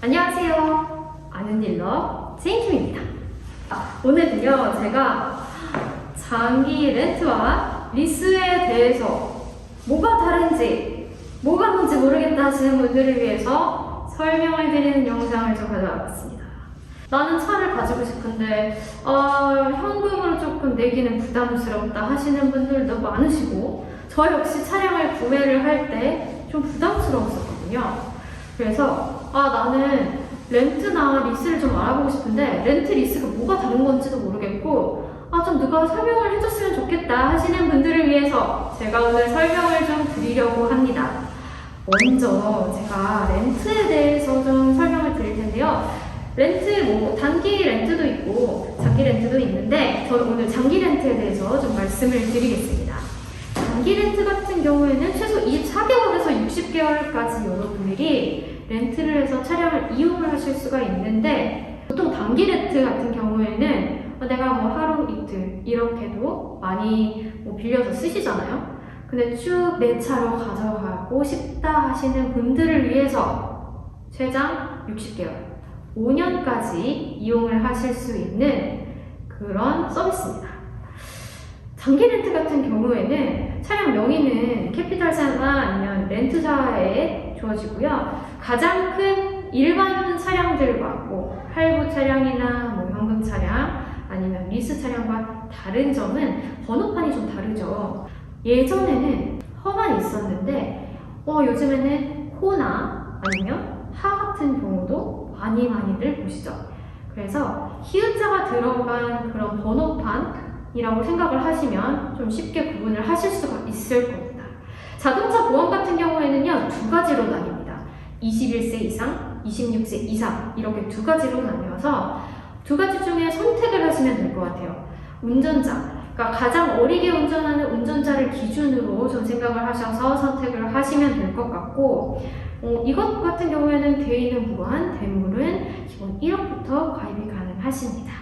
안녕하세요. 아는 딜러 제인킴입니다. 오늘은요, 제가 장기 렌트와 리스에 대해서 뭐가 다른지, 뭐가 뭔지 모르겠다 하시는 분들을 위해서 설명을 드리는 영상을 좀 가져와봤습니다. 나는 차를 가지고 싶은데 현금으로 조금 내기는 부담스럽다 하시는 분들도 많으시고, 저 역시 차량을 구매를 할 때 좀 부담스러웠었거든요. 그래서 나는 렌트나 리스를 좀 알아보고 싶은데 렌트, 리스가 뭐가 다른 건지도 모르겠고 좀 누가 설명을 해줬으면 좋겠다 하시는 분들을 위해서 제가 오늘 설명을 좀 드리려고 합니다. 먼저 제가 렌트에 대해서 좀 설명을 드릴 텐데요. 렌트, 단기 렌트도 있고 장기 렌트도 있는데 저는 오늘 장기 렌트에 대해서 좀 말씀을 드리겠습니다. 장기 렌트 같은 경우에는 최소 24개월에서 60개월까지 여러분들이 렌트를 해서 차량을 이용을 하실 수가 있는데, 보통 단기 렌트 같은 경우에는 내가 하루 이틀 이렇게도 많이 빌려서 쓰시잖아요. 근데 쭉 내 차로 가져가고 싶다 하시는 분들을 위해서 최장 60개월, 5년까지 이용을 하실 수 있는 그런 서비스입니다. 장기 렌트 같은 경우에는 차량 명의는 캐피탈사나 아니면 렌트사에 주어지고요. 가장 큰 일반 차량들과 할부 차량이나 현금 차량 아니면 리스 차량과 다른 점은 번호판이 좀 다르죠. 예전에는 허만 있었는데 요즘에는 호나 아니면 하 같은 경우도 많이들 보시죠. 그래서 히읗자가 들어간 그런 번호판이라고 생각을 하시면 좀 쉽게 구분을 하실 수가 있을 겁니다. 자동차 보험 같은 경우에는요, 두 가지로 나뉩니다. 21세 이상, 26세 이상 이렇게 두 가지로 나뉘어서 두 가지 중에 선택을 하시면 될 것 같아요. 운전자, 그러니까 가장 어리게 운전하는 운전자를 기준으로 좀 생각을 하셔서 선택을 하시면 될 것 같고, 이것 같은 경우에는 개인은 무한, 대물은 기본 1억부터 가입이 가능하십니다.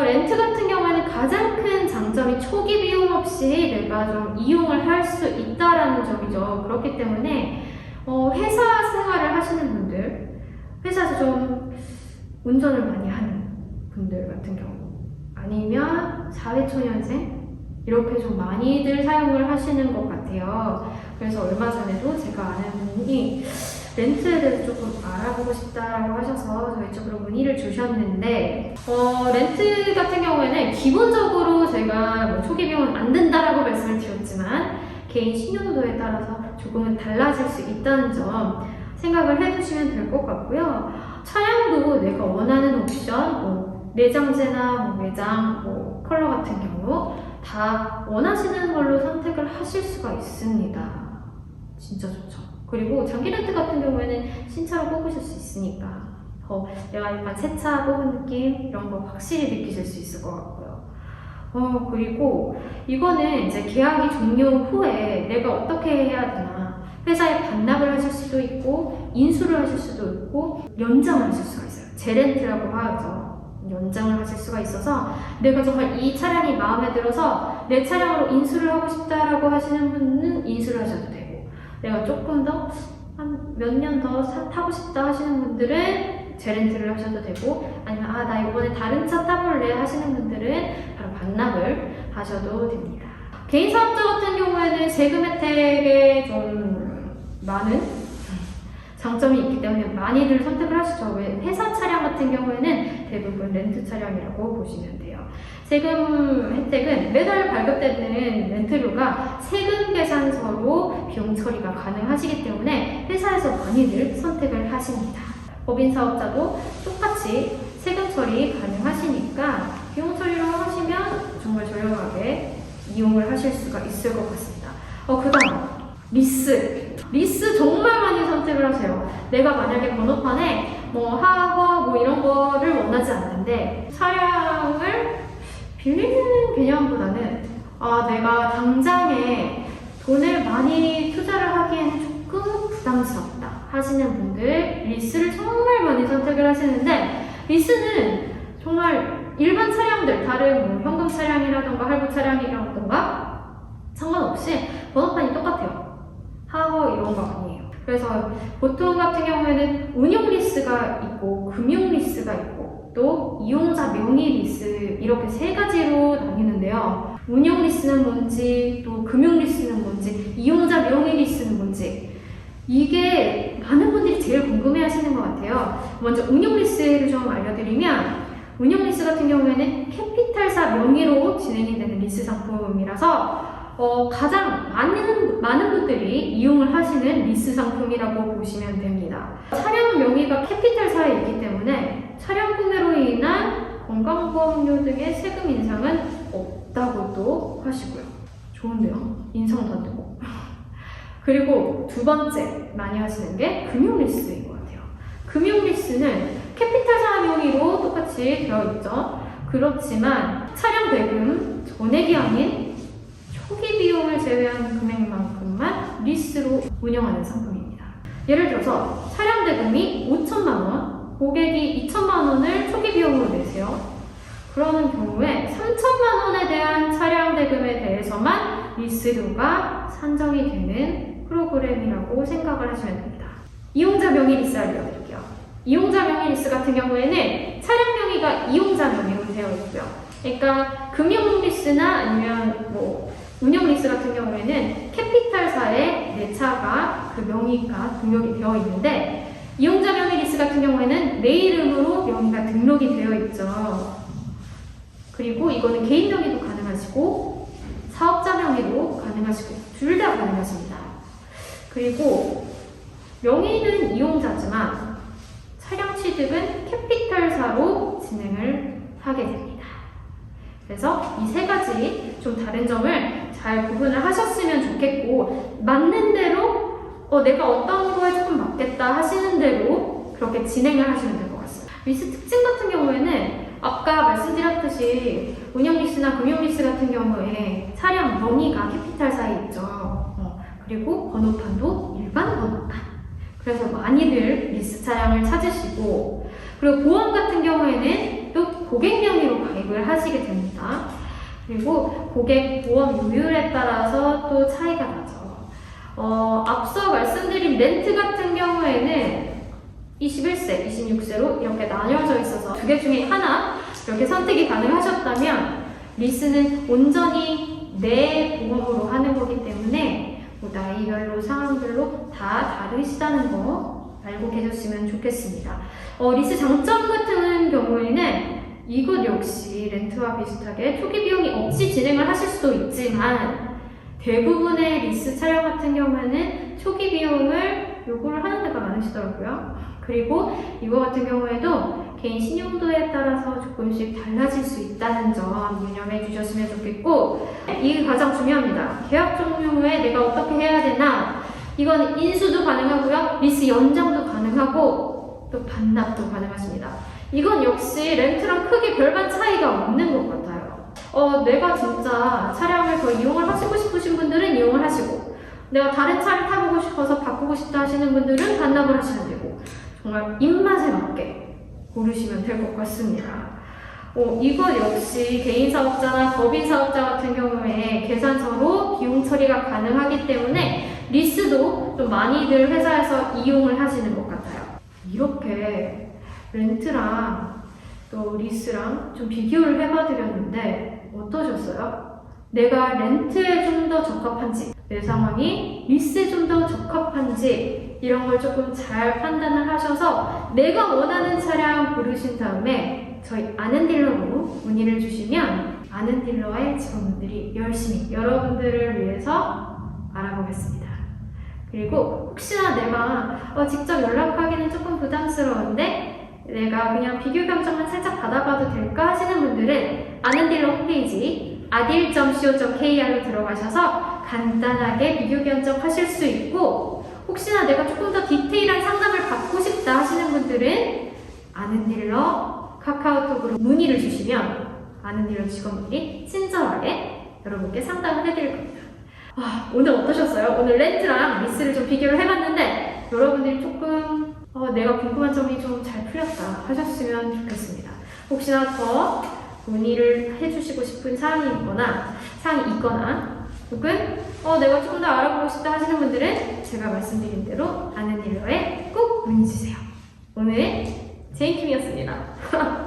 렌트 같은 경우에는 가장 큰 장점이 초기 비용 없이 내가 좀 이용을 할 수 있다라는 점이죠. 그렇기 때문에 회사 생활을 하시는 분들, 회사에서 좀 운전을 많이 하는 분들 같은 경우, 아니면 사회초년생 이렇게 좀 많이들 사용을 하시는 것 같아요. 그래서 얼마 전에도 제가 아는 분이 렌트에 대해서 조금 알아보고 싶다라고 하셔서 저희 쪽으로 문의를 주셨는데, 렌트 같은 경우에는 기본적으로 제가 초기 비용은 안 된다라고 말씀을 드렸지만 개인 신용도에 따라서 조금은 달라질 수 있다는 점 생각을 해두시면 될 것 같고요. 차량도 내가 원하는 옵션, 내장재나 외장, 컬러 같은 경우 다 원하시는 걸로 선택을 하실 수가 있습니다. 진짜 좋죠. 그리고 장기 렌트 같은 경우에는 신차로 뽑으실 수 있으니까 내가 약간 새 차 뽑은 느낌 이런 거 확실히 느끼실 수 있을 것 같고요. 그리고 이거는 이제 계약이 종료 후에 내가 어떻게 해야 되나, 회사에 반납을 하실 수도 있고 인수를 하실 수도 있고 연장을 하실 수가 있어요. 재렌트라고 하죠. 연장을 하실 수가 있어서 내가 정말 이 차량이 마음에 들어서 내 차량으로 인수를 하고 싶다라고 하시는 분은 인수를 하셔도 되고, 내가 조금 더 한 몇 년 더 타고 싶다 하시는 분들은 재렌트를 하셔도 되고, 아니면 나 이번에 다른 차 타볼래 하시는 분들은 바로 반납을 하셔도 됩니다. 개인 사업자 같은 경우에는 세금 혜택에 좀 많은 장점이 있기 때문에 많이들 선택을 하시죠. 회사 차량 같은 경우에는 대부분 렌트 차량이라고 보시면 돼요. 세금 혜택은 매달 발급되는 렌트료가 세금 계산서로 비용 처리가 가능하시기 때문에 회사에서 많이들 선택을 하십니다. 법인 사업자도 똑같이 세금 처리 가능하시니까 비용 처리로 하시면 정말 저렴하게 이용을 하실 수가 있을 것 같습니다. 그 다음 리스 정말 많이 선택을 하세요. 내가 만약에 번호판에 하허 이런 거를 원하지 않는데 차량을 빌리는 개념보다는 내가 당장에 돈을 많이 투자를 하기에는 조금 부담스럽다 하시는 분들 리스를 정말 많이 선택을 하시는데, 리스는 정말 일반 차량들, 다른 현금 차량이라던가 할부 차량이라던가 상관없이 번호판이 똑같아요. 하허 이런 그래서 보통 같은 경우에는 운용 리스가 있고 금융 리스가 있고 또 이용자 명의 리스 이렇게 세 가지로 나뉘는데요. 운용 리스는 뭔지 또 금융 리스는 뭔지 이용자 명의 리스는 뭔지 이게 많은 분들이 제일 궁금해 하시는 것 같아요. 먼저 운용 리스를 좀 알려드리면 운용 리스 같은 경우에는 캐피탈사 명의로 진행이 되는 리스 상품이라서 가장 많은 분들이 이용을 하시는 리스 상품이라고 보시면 됩니다. 차량 명의가 캐피탈사에 있기 때문에 차량 구매로 인한 건강보험료 등의 세금 인상은 없다고도 하시고요. 좋은데요? 인상도 안 되고. 그리고 두 번째 많이 하시는 게 금융 리스인 것 같아요. 금융 리스는 캐피탈사 명의로 똑같이 되어 있죠. 그렇지만 차량 대금 전액이 아닌 초기 비용을 제외한 금액만큼만 리스로 운영하는 상품입니다. 예를 들어서 차량 대금이 5천만 원, 고객이 2천만 원을 초기 비용으로 내세요. 그러는 경우에 3천만 원에 대한 차량 대금에 대해서만 리스료가 산정이 되는 프로그램이라고 생각을 하시면 됩니다. 이용자 명의 리스 알려드릴게요. 이용자 명의 리스 같은 경우에는 차량 명의가 이용자 명의로 되어 있고요. 그러니까 금융 리스나 아니면 운영 리스 같은 경우에는 캐피탈사에 내 차가 그 명의가 등록이 되어 있는데 이용자 명의 리스 같은 경우에는 내 이름으로 명의가 등록이 되어 있죠. 그리고 이거는 개인 명의도 가능하시고 사업자 명의도 가능하시고 둘 다 가능하십니다. 그리고 명의는 이용자지만 차량 취득은 캐피탈사로 진행을 하게 됩니다. 그래서 이 세 가지 좀 다른 점을 잘 구분을 하셨으면 좋겠고 맞는 대로 내가 어떤 거에 조금 맞겠다 하시는 대로 그렇게 진행을 하시면 될 것 같습니다. 리스 특징 같은 경우에는 아까 말씀드렸듯이 운영 리스나 금융 리스 같은 경우에 차량 명의가 캐피탈사에 있죠. 그리고 번호판도 일반 번호판. 그래서 많이들 리스 차량을 찾으시고 그리고 보험 같은 경우에는 또 고객 명의로 가입을 하시게 됩니다. 그리고 고객 보험 요율에 따라서 또 차이가 나죠. 앞서 말씀드린 렌트 같은 경우에는 21세, 26세로 이렇게 나뉘어져 있어서 두 개 중에 하나 이렇게 선택이 가능하셨다면 리스는 온전히 내 보험으로 하는 거기 때문에 나이별로 상황별로 다 다르시다는 거 알고 계셨으면 좋겠습니다. 리스 장점 같은 경우에는 이것 역시 렌트와 비슷하게 초기 비용이 없이 진행을 하실 수도 있지만 대부분의 리스 차량 같은 경우에는 초기 비용을 요구를 하는 데가 많으시더라고요. 그리고 이거 같은 경우에도 개인 신용도에 따라서 조금씩 달라질 수 있다는 점 유념해 주셨으면 좋겠고 이게 가장 중요합니다. 계약 종료 후에 내가 어떻게 해야 되나 이건 인수도 가능하고요. 리스 연장도 가능하고 또 반납도 가능하십니다. 이건 역시 렌트랑 크게 별반 차이가 없는 것 같아요. 내가 진짜 차량을 더 이용을 하시고 싶으신 분들은 이용을 하시고 내가 다른 차를 타보고 싶어서 바꾸고 싶다 하시는 분들은 반납을 하시면 되고 정말 입맛에 맞게 고르시면 될 것 같습니다. 이것 역시 개인 사업자나 법인 사업자 같은 경우에 계산서로 비용 처리가 가능하기 때문에 리스도 좀 많이들 회사에서 이용을 하시는 것 같아요. 이렇게 렌트랑 또 리스랑 좀 비교를 해봐드렸는데 어떠셨어요? 내가 렌트에 좀 더 적합한지 내 상황이 리스에 좀 더 적합한지 이런 걸 조금 잘 판단을 하셔서 내가 원하는 차량 고르신 다음에 저희 아는 딜러로 문의를 주시면 아는 딜러의 직원분들이 열심히 여러분들을 위해서 알아보겠습니다. 그리고 혹시나 내가 직접 연락하기는 조금 부담스러운데 내가 그냥 비교 견적만 살짝 받아봐도 될까 하시는 분들은 아는 딜러 홈페이지 adil.co.kr로 들어가셔서 간단하게 비교 견적하실 수 있고 혹시나 내가 조금 더 디테일한 상담을 받고 싶다 하시는 분들은 아는 딜러 카카오톡으로 문의를 주시면 아는 딜러 직원분들이 친절하게 여러분께 상담을 해드릴 겁니다. 오늘 어떠셨어요? 오늘 렌트랑 리스를 좀 비교를 해봤는데 여러분들이 조금 내가 궁금한 점이 좀 잘 풀렸다 하셨으면 좋겠습니다. 혹시나 더 문의를 해주시고 싶은 사항이 있거나 혹은 내가 조금 더 알아보고 싶다 하시는 분들은 제가 말씀드린 대로 아는 일러에 꼭 문의 주세요. 오늘 제이킴이었습니다.